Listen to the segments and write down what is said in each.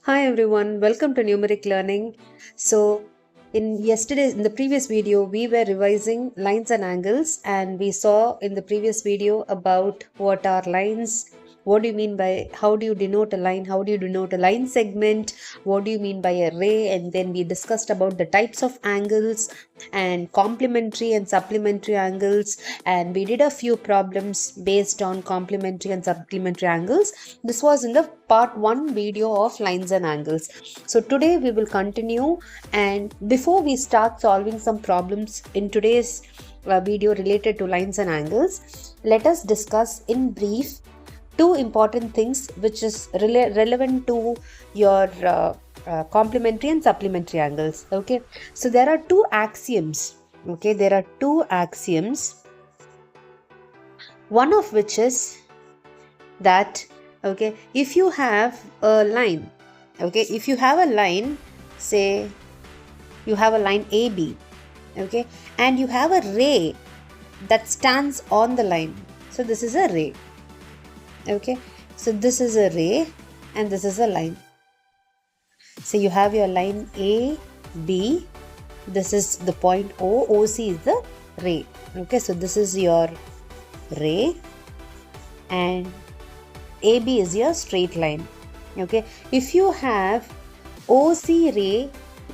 Hi everyone, welcome to Numeriq Learning. So, in the previous video, we were revising lines and angles, and we saw in the previous video about what are lines, what do you mean by how do you denote a line, how do you denote a line segment, what do you mean by a ray, and then we discussed about the types of angles and complementary and supplementary angles, and we did a few problems based on complementary and supplementary angles. This was in the part 1 video of lines and angles. So today we will continue, and before we start solving some problems in today's video related to lines and angles, let us discuss in brief two important things which is relevant to your complementary and supplementary angles. Okay, so there are two axioms. Okay, there are two axioms, one of which is that, okay, if you have a line, okay, if you have a line, say you have a line AB, okay, and you have a ray that stands on the line, so this is a ray. Okay, so this is a ray and this is a line. So you have your line A, B, this is the point O, OC is the ray. Okay, so this is your ray and AB is your straight line. Okay, if you have OC ray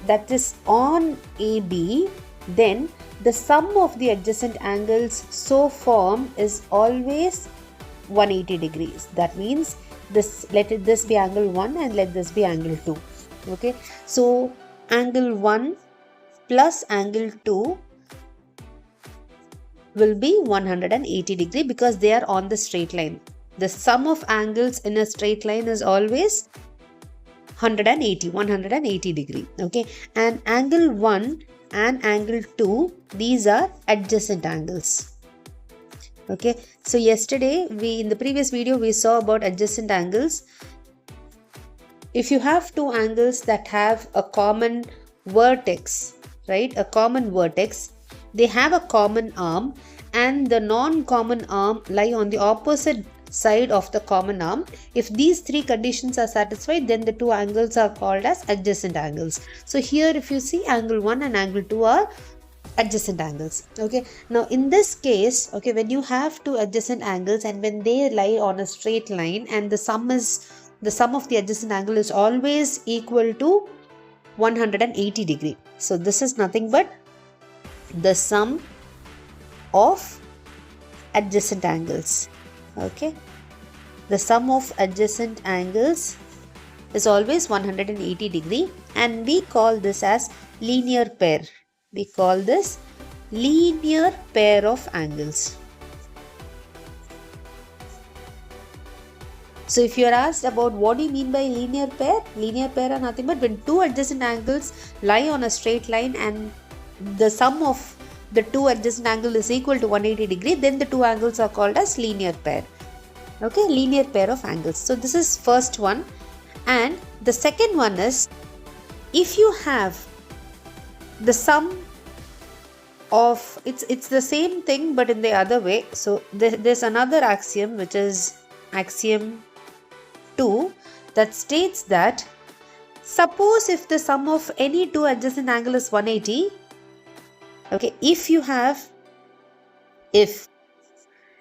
that is on AB, then the sum of the adjacent angles so formed is always 180 degrees. That means this, let this be angle 1 and let this be angle 2. Okay, so angle 1 plus angle 2 will be 180 degree because they are on the straight line. The sum of angles in a straight line is always 180 degree. Okay, and angle 1 and angle 2, these are adjacent angles. Okay, so yesterday in the previous video we saw about adjacent angles. If you have two angles that have a common vertex, right, a common vertex, they have a common arm and the non-common arm lie on the opposite side of the common arm. If these three conditions are satisfied, then the two angles are called as adjacent angles. So here if you see, angle 1 and angle 2 are adjacent angles. Okay, now in this case, okay, when you have two adjacent angles and when they lie on a straight line and the sum of the adjacent angle is always equal to 180 degree. So this is nothing but the sum of adjacent angles. Okay, the sum of adjacent angles is always 180 degree, and we call this as linear pair. We call this linear pair of angles. So if you are asked about what do you mean by linear pair are nothing but when two adjacent angles lie on a straight line and the sum of the two adjacent angles is equal to 180 degree, then the two angles are called as linear pair. Okay, linear pair of angles. So this is first one, and the second one is if you have the sum of, it's the same thing but in the other way. So there's another axiom which is axiom 2 that states that suppose if the sum of any two adjacent angle is 180, okay, if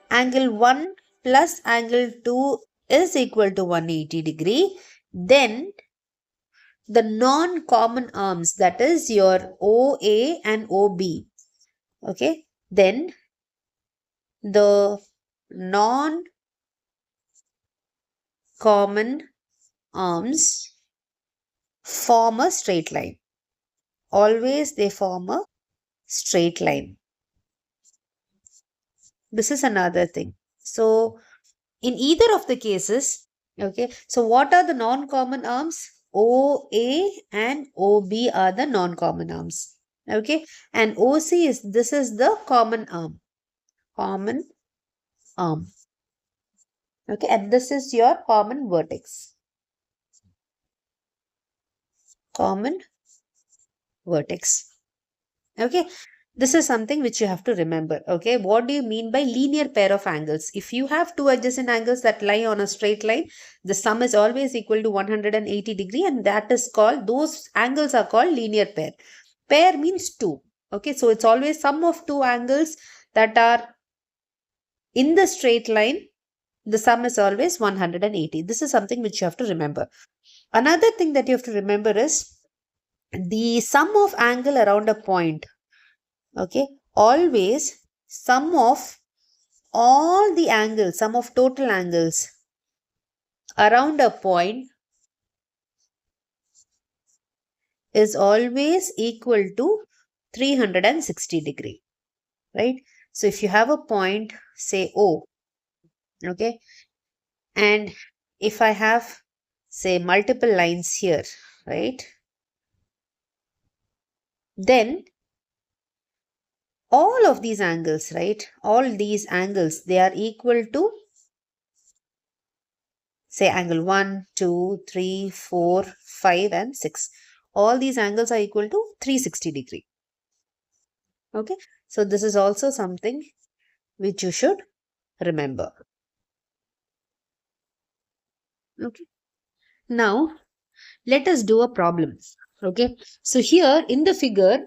angle 1 plus angle 2 is equal to 180 degree, then the non-common arms, that is your OA and OB, okay, then the non-common arms form a straight line. Always they form a straight line. This is another thing. So in either of the cases, okay, so what are the non-common arms? OA and OB are the non-common arms. Okay, and OC this is the common arm. Okay, and this is your common vertex. Okay, This is something which you have to remember. Okay, what do you mean by linear pair of angles? If you have two adjacent angles that lie on a straight line, the sum is always equal to 180 degree, and that is called, those angles are called linear pair. Pair means two. Okay, so it's always sum of two angles that are in the straight line. The sum is always 180. This is something which you have to remember. Another thing that you have to remember is the sum of angle around a point. Okay, always sum of all the angles, sum of total angles around a point is always equal to 360 degree, right? So if you have a point, say O, okay, and if I have, say, multiple lines here, right, then all of these angles, right, all these angles, they are equal to, say, angle 1, 2, 3, 4, 5 and 6. All these angles are equal to 360 degree. Okay, so this is also something which you should remember. Okay, now let us do a problem. Okay, so here in the figure,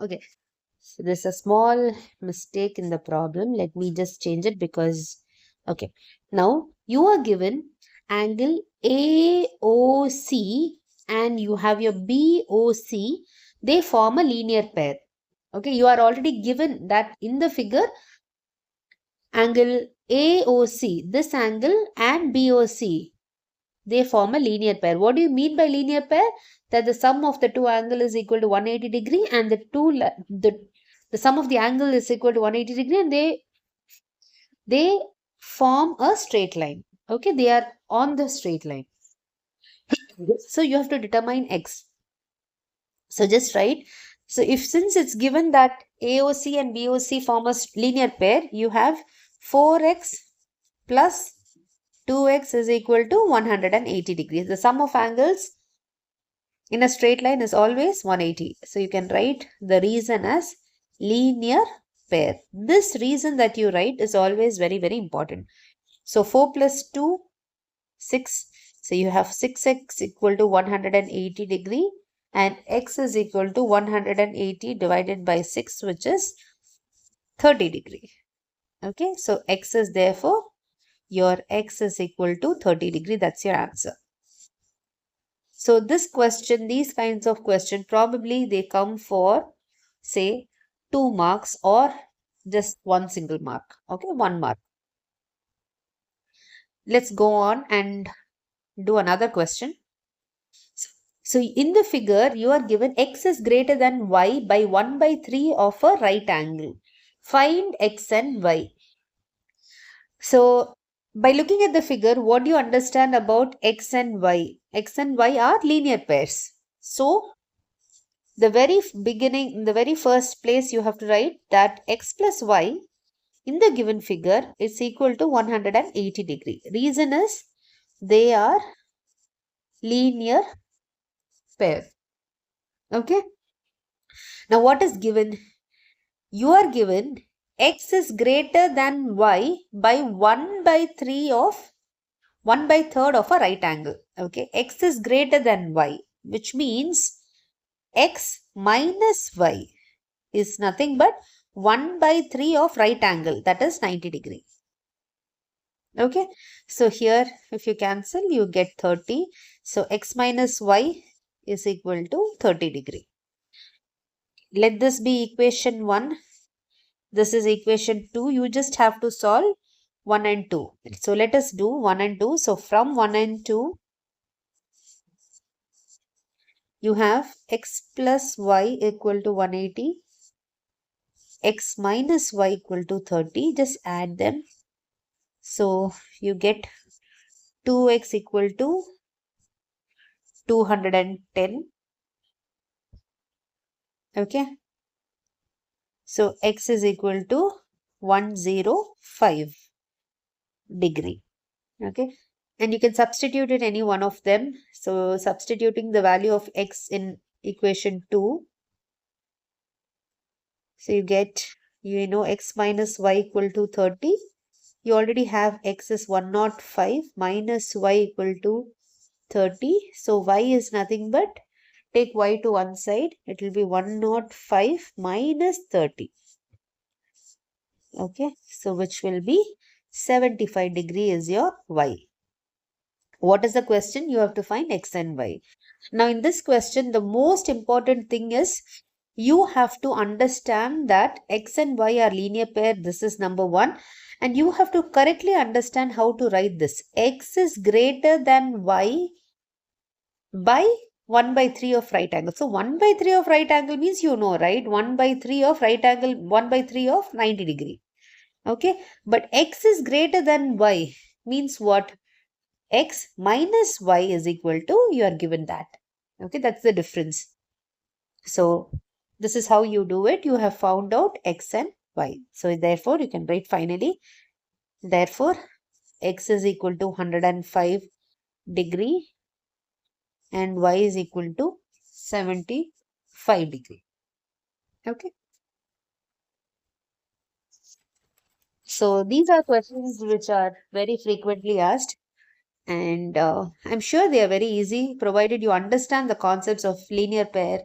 okay, so there's a small mistake in the problem. Let me just change it because, okay, now you are given angle AOC and you have your BOC. They form a linear pair. Okay, you are already given that in the figure, angle AOC, this angle, and BOC, they form a linear pair. What do you mean by linear pair? That the sum of the two angle is equal to 180 degree and the sum of the angle is equal to 180 degree, and they form a straight line. Okay, they are on the straight line. So you have to determine x. So just write. So since it's given that AOC and BOC form a linear pair, you have 4x plus 2x is equal to 180 degrees. The sum of angles in a straight line is always 180. So you can write the reason as linear pair. This reason that you write is always very, very important. So 4 plus 2, 6. So you have 6x equal to 180 degree and x is equal to 180 divided by 6, which is 30 degree. Okay, so x is therefore, your x is equal to 30 degree. That's your answer. So this question, these kinds of question, probably they come for, say, 2 marks or just one single mark. Okay, 1 mark. Let's go on and do another question. So in the figure, you are given x is greater than y by 1 by 3 of a right angle. Find x and y. So by looking at the figure, what do you understand about x and y? X and y are linear pairs. So the very beginning, in the very first place, you have to write that x plus y in the given figure is equal to 180 degree. Reason is they are linear pair. Okay. Now what is given? You are given x is greater than y by 1 by 3 of 1 by 3rd of a right angle. Okay. X is greater than y, which means x minus y is nothing but 1 by 3 of right angle, that is 90 degree. Okay, so here if you cancel, you get 30. So x minus y is equal to 30 degree. Let this be equation 1. This is equation 2. You just have to solve 1 and 2. So let us do 1 and 2. So from 1 and 2, you have x plus y equal to 180. X minus y equal to 30. Just add them. So you get 2x equal to 210. Okay. So x is equal to 105 degree. Okay. And you can substitute in any one of them. So substituting the value of x in equation 2, So you get, x minus y equal to 30. You already have x is 105 minus y equal to 30. So y is nothing but, take y to one side, it will be 105 minus 30. Okay, so which will be 75 degree is your y. What is the question? You have to find x and y. Now in this question, the most important thing is you have to understand that x and y are linear pair. This is number one. And you have to correctly understand how to write this. X is greater than y by 1 by 3 of right angle. So 1 by 3 of right angle means right? 1 by 3 of right angle, 1 by 3 of 90 degree. Okay. But x is greater than y means what? X minus y is equal to, you are given that. Okay, that's the difference. So this is how you do it. You have found out x and y. So therefore you can write finally, therefore x is equal to 105 degree and y is equal to 75 degree. Okay. So these are questions which are very frequently asked. And I'm sure they are very easy provided you understand the concepts of linear pair,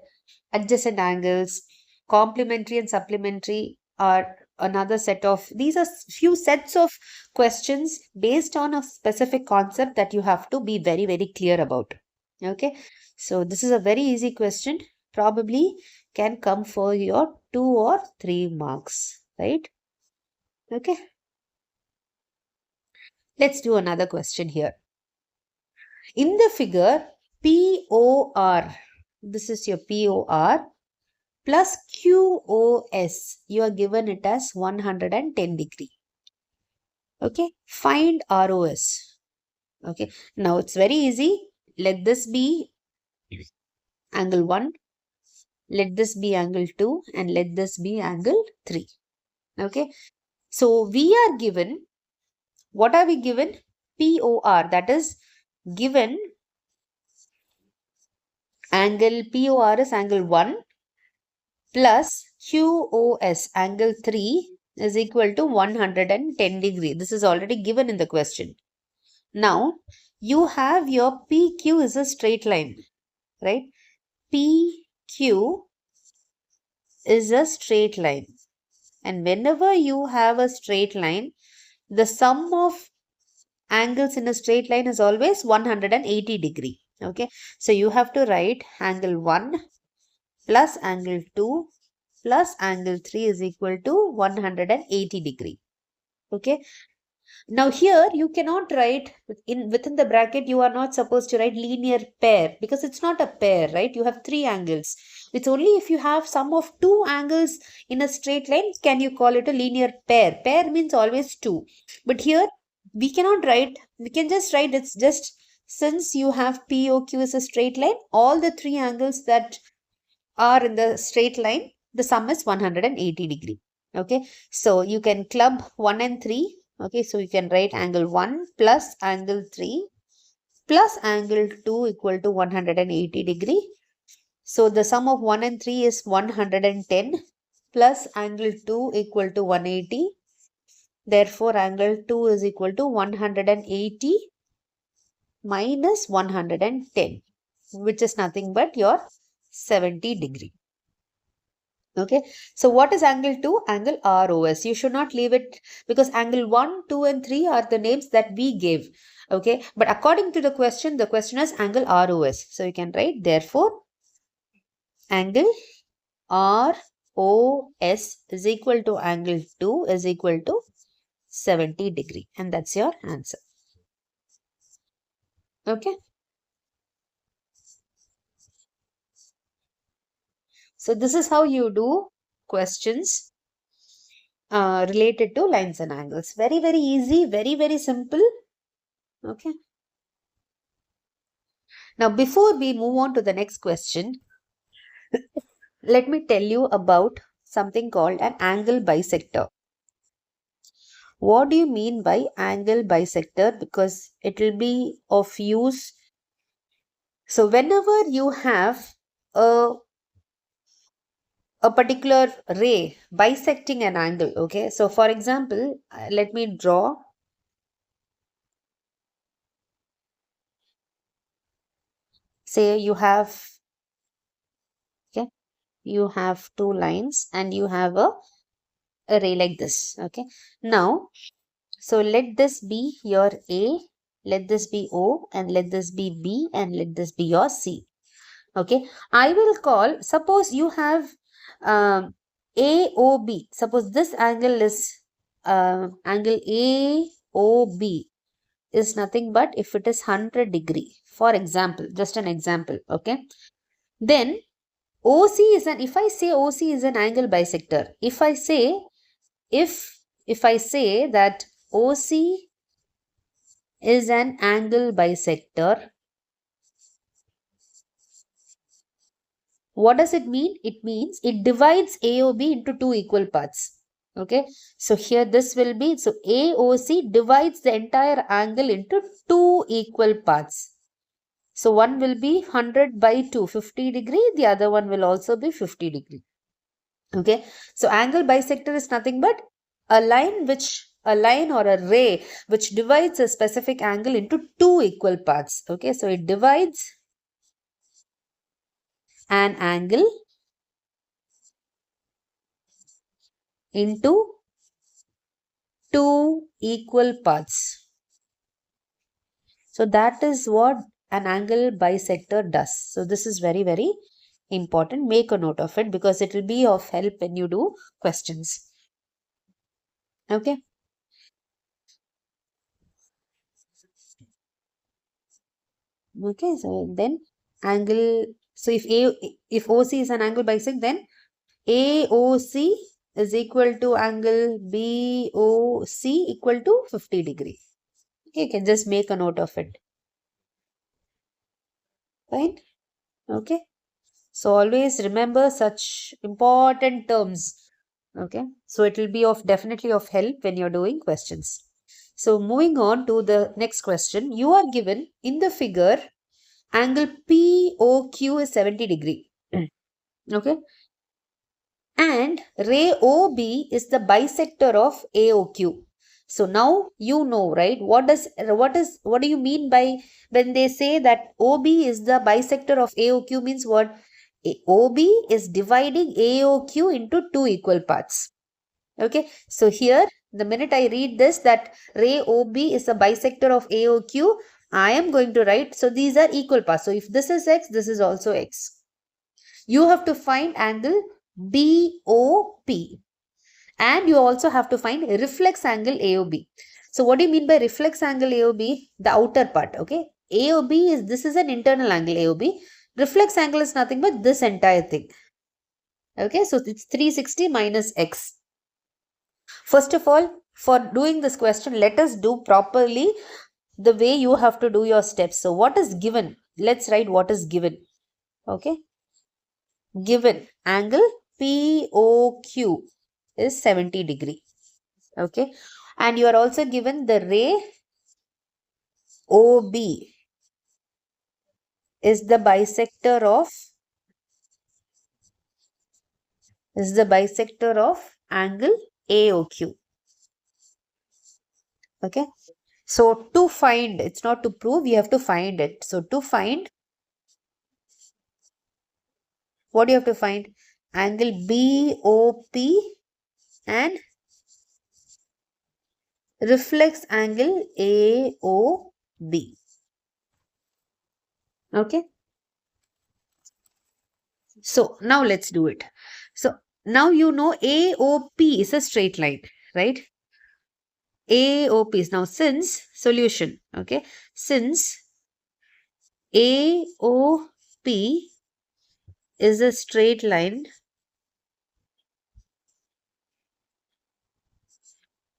adjacent angles, complementary and supplementary are another set of, these are few sets of questions based on a specific concept that you have to be very, very clear about. Okay, so this is a very easy question, probably can come for your 2 or 3 marks, right? Okay, let's do another question here. In the figure, POR, this is your POR, plus QOS, you are given it as 110 degree. Okay, find ROS. Okay, now it's very easy. Let this be angle 1, let this be angle 2, and let this be angle 3. Okay, so we are given, what are we given? POR, that is given angle POR is angle 1 plus QOS angle 3 is equal to 110 degree. This is already given in the question. Now, you have your PQ is a straight line, right? PQ is a straight line. And whenever you have a straight line, the sum of angles in a straight line is always 180 degree. Okay. So, you have to write angle 1 plus angle 2 plus angle 3 is equal to 180 degree. Okay. Now here you cannot write within the bracket, you are not supposed to write linear pair because it's not a pair, right? You have 3 angles. It's only if you have sum of 2 angles in a straight line can you call it a linear pair. Pair means always 2. But here we cannot write, we can just write it's just since you have POQ is a straight line, all the 3 angles that are in the straight line, the sum is 180 degree. Okay, so you can club 1 and 3. Okay, so you can write angle 1 plus angle 3 plus angle 2 equal to 180 degree. So the sum of 1 and 3 is 110 plus angle 2 equal to 180. Therefore, angle 2 is equal to 180 minus 110, which is nothing but your 70 degree. Okay, so what is angle 2? Angle ROS. You should not leave it because angle 1, 2 and 3 are the names that we gave. Okay, but according to the question is angle ROS. So you can write therefore angle ROS is equal to angle 2 is equal to 70 degree, and that's your answer. Okay. So this is how you do questions related to lines and angles. Very, very easy, very, very simple. Okay. Now, before we move on to the next question, let me tell you about something called an angle bisector. What do you mean by angle bisector? Because it will be of use. So, whenever you have a a particular ray bisecting an angle. Okay, so for example, let me draw. Say you have, okay, you have two lines and you have a ray like this. Okay, now, so let this be your A, let this be O, and let this be B, and let this be your C. Okay, I will call, suppose you have AOB. Suppose this angle is angle AOB is nothing but if it is 100 degree. For example, just an example. Okay, then OC is an, if I say OC is an angle bisector, if I say, if I say that OC is an angle bisector, what does it mean? It means it divides AOB into two equal parts. Okay, so here this will be, so AOC divides the entire angle into two equal parts. So one will be 100 by 2, 50 degree, the other one will also be 50 degree. Okay, so angle bisector is nothing but a line or a ray which divides a specific angle into two equal parts. Okay, so it divides an angle into two equal parts. So that is what an angle bisector does. So this is very, very important. Make a note of it because it will be of help when you do questions. Okay. Okay, so then angle, so if OC is an angle bisect, then AOC is equal to angle BOC equal to 50 degree. Okay, you can just make a note of it. Fine. Okay. So always remember such important terms. Okay. So it will be of definitely of help when you're doing questions. So moving on to the next question. You are given in the figure angle POQ is 70 degree. Okay. And ray OB is the bisector of AOQ. So now you know, right? What do you mean by when they say that OB is the bisector of AOQ means what? OB is dividing AOQ into two equal parts. Okay, so here the minute I read this that ray OB is a bisector of AOQ, I am going to write, so these are equal parts. So if this is X, this is also X. You have to find angle BOP and you also have to find reflex angle AOB. So what do you mean by reflex angle AOB? The outer part, okay? AOB is, this is an internal angle AOB. Reflex angle is nothing but this entire thing. Okay, so it's 360 minus X. First of all, for doing this question, let us do properly the way you have to do your steps. So what is given? Let's write what is given. Okay. Given angle POQ is 70 degree. Okay. And you are also given the ray OB is the bisector of angle AOQ. Okay. So to find, it's not to prove, you have to find it. So to find, what do you have to find? Angle BOP and reflex angle AOB. Okay. So now let's do it. So now you know AOP is a straight line, right? AOP is now since solution. Okay. Since AOP is a straight line,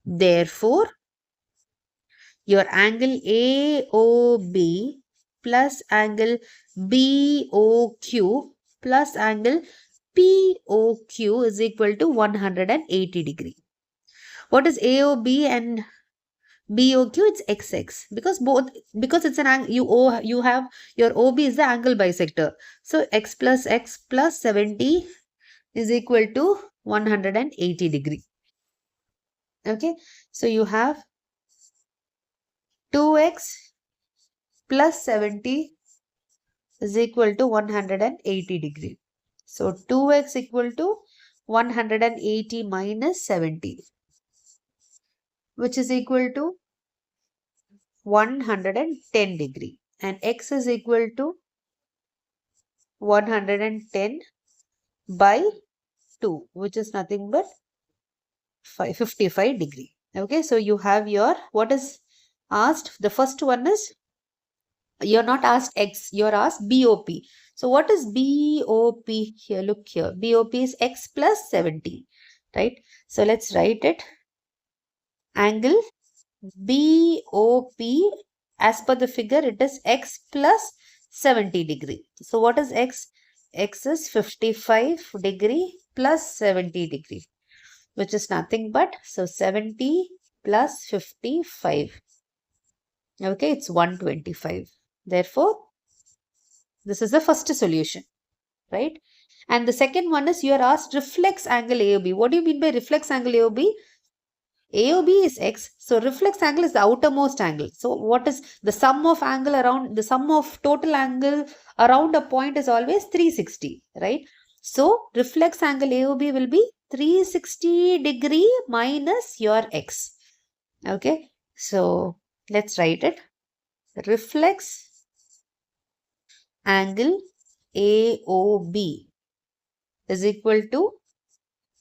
therefore your angle AOB plus angle BOQ plus angle POQ is equal to 180 degree. What is AOB and BOQ? It's XX because it's an angle, you have your OB is the angle bisector. So X plus 70 is equal to 180 degree. Okay, so you have 2x plus 70 is equal to 180 degree. So 2x equal to 180 minus 70, which is equal to 110 degree, and x is equal to 110 by 2, which is nothing but 55 degree. Okay, so you have your, what is asked, the first one is, you're not asked x, you're asked BOP. So what is BOP here? Look here, BOP is x plus 70, right? So let's write it. Angle BOP, as per the figure, it is x plus 70 degree. So what is x? X is 55 degree plus 70 degree, which is nothing but, so 70 plus 55. Okay, it's 125. Therefore, this is the first solution, right? And the second one is, you are asked reflex angle AOB. What do you mean by reflex angle AOB? AOB is x, so reflex angle is the outermost angle. So what is the sum of angle around, the sum of total angle around a point is always 360, right? So reflex angle AOB will be 360 degree minus your x. Okay, so let's write it. Reflex angle AOB is equal to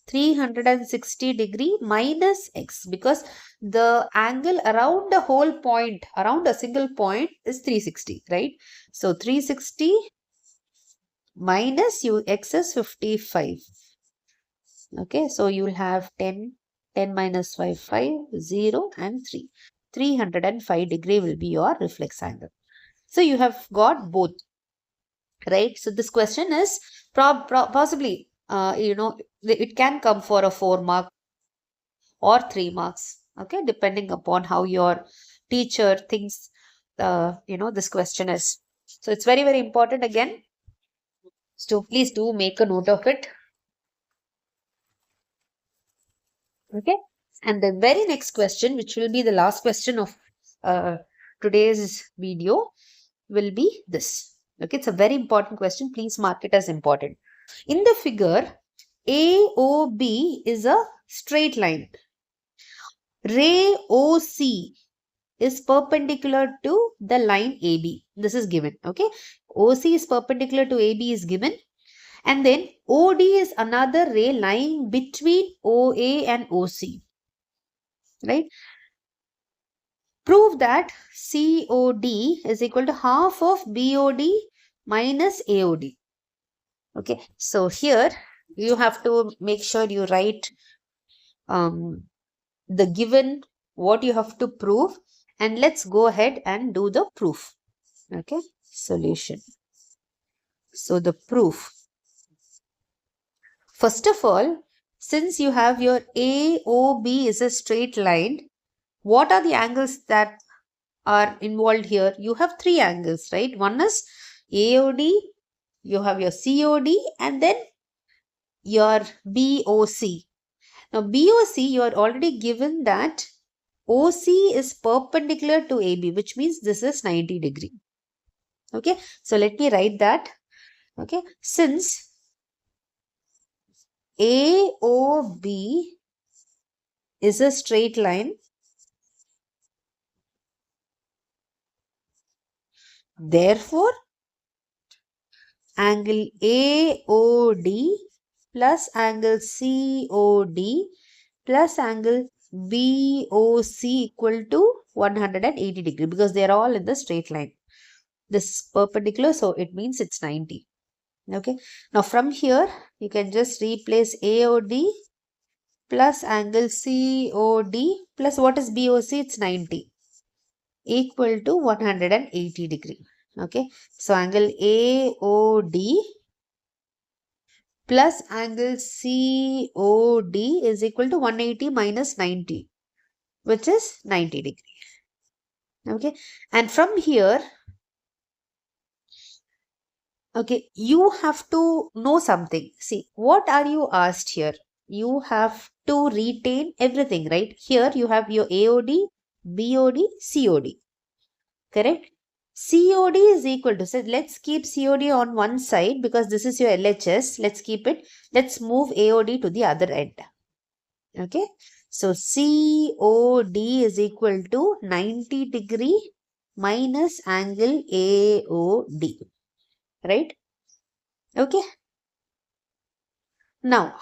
360 degree minus x, because the angle around the whole point, around a single point, is 360, right? So 360 minus x is 55. Okay, so you will have 10 minus 5, 0 and 3. 305 degree will be your reflex angle. So you have got both, right? So this question is possibly, it can come for a 4 mark or 3 marks, okay, depending upon how your teacher thinks, this question is. So it's very, very important again. So please do make a note of it. Okay. And the very next question, which will be the last question of today's video, will be this. Okay, it's a very important question. Please mark it as important. In the figure, AOB is a straight line. Ray OC is perpendicular to the line AB. This is given. Okay, OC is perpendicular to AB is given. And then OD is another ray lying between OA and OC. Right? Prove that COD is equal to half of BOD minus AOD. Okay, so here you have to make sure you write the given, what you have to prove, and let's go ahead and do the proof. Okay, solution. So the proof. First of all, since you have your AOB is a straight line, what are the angles that are involved here? You have 3 angles, right? One is AOD, you have your COD, and then your BOC. Now BOC, you are already given that OC is perpendicular to AB, which means this is 90 degree. Okay, so let me write that. Okay, since AOB is a straight line, therefore angle AOD plus angle COD plus angle BOC equal to 180 degree, because they are all in the straight line. This is perpendicular, so it means it's 90. Okay, now from here you can just replace AOD plus angle COD plus what is BOC? It's 90 equal to 180 degree. Okay, so angle AOD plus angle COD is equal to 180 minus 90, which is 90 degree. Okay, and from here Okay, you have to know something. See, what are you asked here? You have to retain everything, right? Here you have your AOD, BOD, COD, correct? COD is equal to, so let's keep COD on one side because this is your LHS. Let's keep it. Let's move AOD to the other end. Okay. So COD is equal to 90 degree minus angle AOD, right? Okay. Now,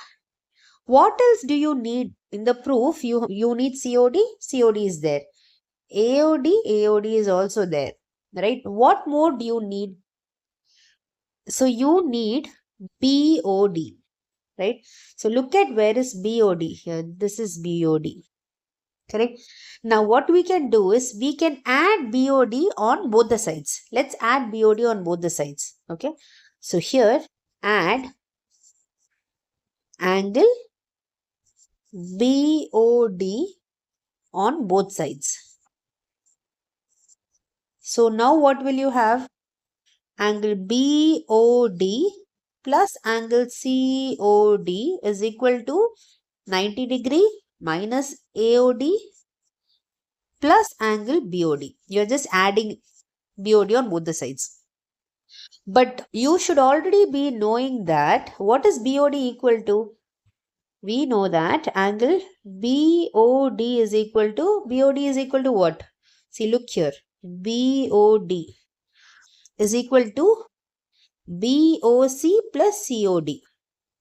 what else do you need in the proof? You need COD. COD is there. AOD is also there, right? What more do you need? So you need BOD, right? So look at where is BOD here. This is BOD, correct? Now what we can do is we can add BOD on both the sides. Let's add BOD on both the sides, okay? So here add angle BOD on both sides. So now what will you have? Angle BOD plus angle COD is equal to 90 degree minus AOD plus angle BOD. You're just adding BOD on both the sides. But you should already be knowing that what is BOD equal to? We know that angle BOD is equal to what? See, look here. BOD is equal to BOC plus COD,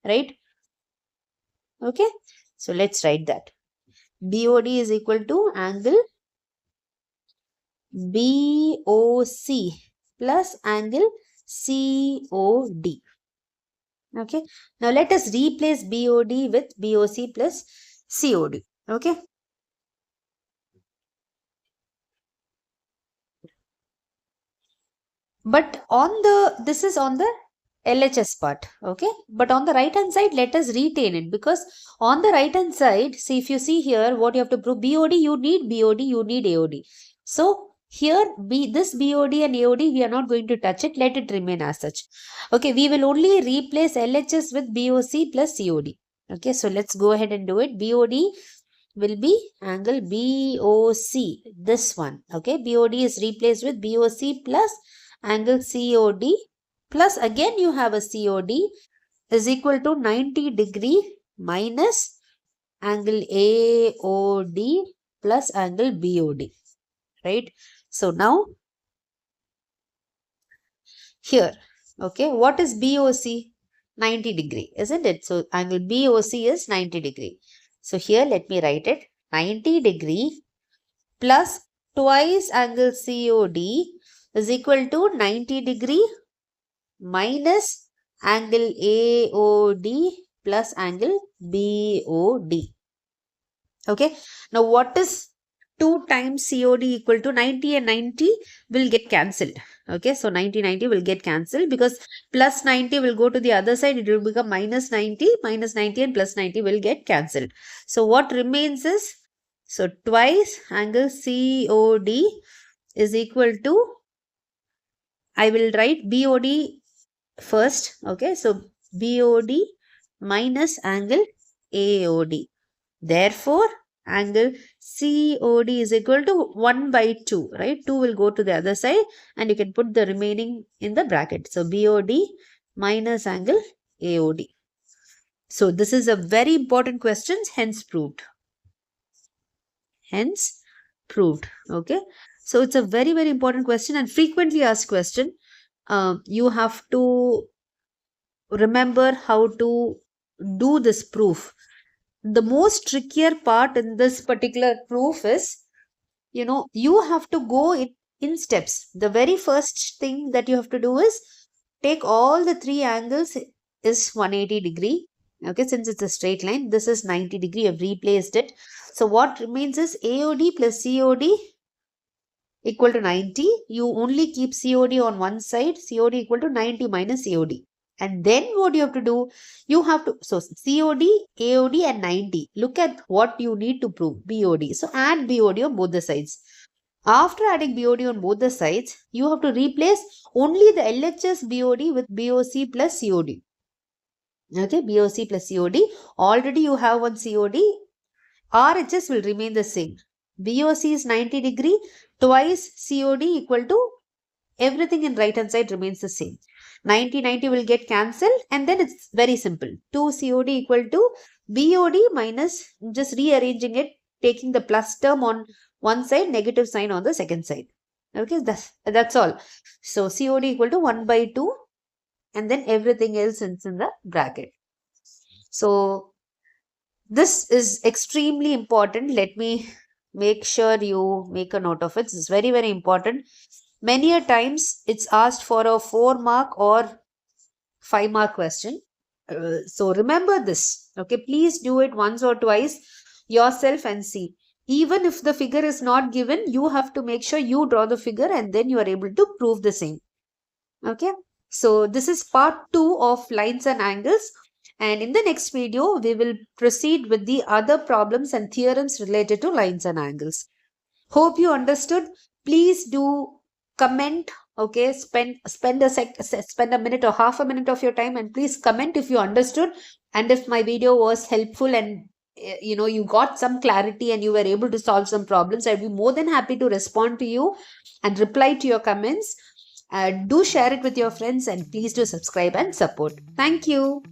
right? Okay. So let's write that. BOD is equal to angle BOC plus angle COD. Okay. Now let us replace BOD with BOC plus COD. Okay. But this is on the LHS part. Okay. But on the right hand side, let us retain it, because on the right hand side, see, if you see here, what you have to prove, BOD, you need BOD, you need AOD. So here, this BOD and AOD, we are not going to touch it. Let it remain as such. Okay. We will only replace LHS with BOC plus COD. Okay. So let's go ahead and do it. BOD will be angle BOC, this one. Okay. BOD is replaced with BOC plus angle COD plus again you have a COD is equal to 90 degree minus angle AOD plus angle BOD, right? So now here, okay, what is BOC? 90 degree, isn't it? So angle BOC is 90 degree. So here let me write it. 90 degree plus twice angle COD is equal to 90 degree minus angle AOD plus angle BOD. Okay. Now what is 2 times COD equal to? 90 and 90 will get cancelled. Okay. So 90 will get cancelled because plus 90 will go to the other side. It will become minus 90 and plus 90 will get cancelled. So what remains is, so twice angle COD is equal to, I will write BOD first. Okay. So BOD minus angle AOD. Therefore, angle COD is equal to 1 by 2, right? 2 will go to the other side and you can put the remaining in the bracket. So BOD minus angle AOD. So this is a very important question, hence proved. Hence proved. Okay. So it's a very, very important question and frequently asked question. You have to remember how to do this proof. The most trickier part in this particular proof is, you have to go in steps. The very first thing that you have to do is take all the three angles is 180 degree. Okay, since it's a straight line, this is 90 degree. I've replaced it. So what remains is AOD plus COD equal to 90. You only keep COD on one side. COD equal to 90 minus COD. And then what you have to do, you have to, so COD, AOD and 90. Look at what you need to prove, BOD. So add BOD on both the sides. After adding BOD on both the sides, you have to replace only the LHS BOD with BOC plus COD. Okay, BOC plus COD. Already you have one COD. RHS will remain the same. BOC is 90 degree. Twice COD equal to everything in right hand side remains the same. 90 will get cancelled, and then it's very simple. 2 COD equal to BOD minus, just rearranging it, taking the plus term on one side, negative sign on the second side. Okay, that's all. So COD equal to 1 by 2, and then everything else is in the bracket. So this is extremely important. Let me make sure you make a note of it. It's very, very important. Many a times it's asked for a 4-mark or 5-mark question. So remember this. Okay, please do it once or twice yourself and see. Even if the figure is not given, you have to make sure you draw the figure and then you are able to prove the same. Okay, so this is part 2 of lines and angles. And in the next video, we will proceed with the other problems and theorems related to lines and angles. Hope you understood. Please do comment. Okay, spend a minute or half a minute of your time, and please comment if you understood and if my video was helpful and you got some clarity and you were able to solve some problems. I'd be more than happy to respond to you and reply to your comments. Do share it with your friends, and please do subscribe and support. Thank you.